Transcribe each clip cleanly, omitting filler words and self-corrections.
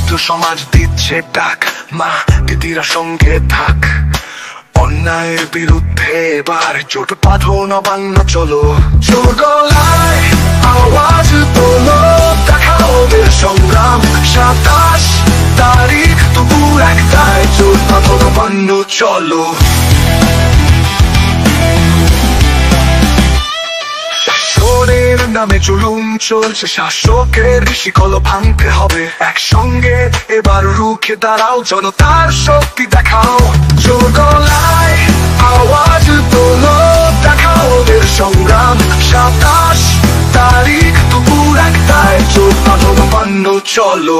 ছাত্র সমাজ দিচ্ছে ডাক, মা দিদিরা সঙ্গে থাক। অন্যায়ের বিরুদ্ধে এবার জোট বাঁধো, নবান্ন চলো। জোর গলায় আওয়াজ তোলো, দেখাও বীর সংগ্রাম। 27 তারিখ দুপুর 1টায় জোট বাঁধো, নবান্ন চলো। শাসনের নামে জুলুম চলছে, শাসকের শিকল ভাঙতে হবে। একসঙ্গে এবার রুখে দাঁড়াও, জনতার শক্তি দেখাও। জোর গলায় আওয়াজ তোলো, দেখাও বীর সংগ্রাম। 27 তারিখ দুপুর 1টায় জোট বাঁধো, নবান্ন চলো।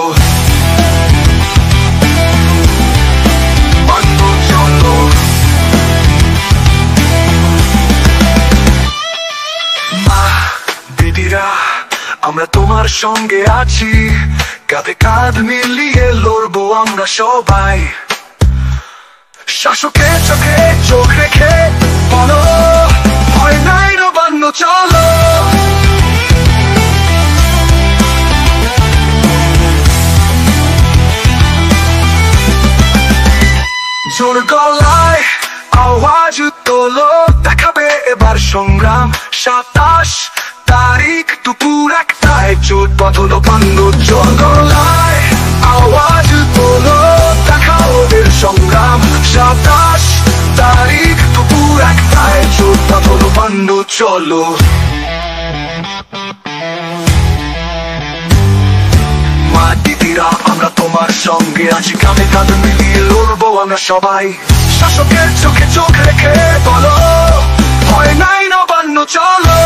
আমরা তোমার সঙ্গে আছি, কাঁধে কাঁধ মিলিয়ে লড়বো আমরা সবাই। শাসকের চোখে চোখ রেখে বলো, ভয় নাই, নবান্ন চলো। জোর গলায় আওয়াজ তোলো, দেখাবে এবার সংগ্রাম। 27 তারিখ দুপুর 1টায় জোট বাঁধো, নবান্ন। জোর গলায় আওয়াজ তোলো, দেখাও বীর সংগ্রাম। 27 তারিখ দুপুর 1টায় জোট বাঁধো, নবান্ন চলো। মা দিদিরা আমরা তোমার সঙ্গে আছি, কাঁধে কাঁধ মিলিয়ে লড়বো আমরা সবাই। শাসকের চোখে চোখ রেখে বলো, ভয় নাই, নবান্ন চলো।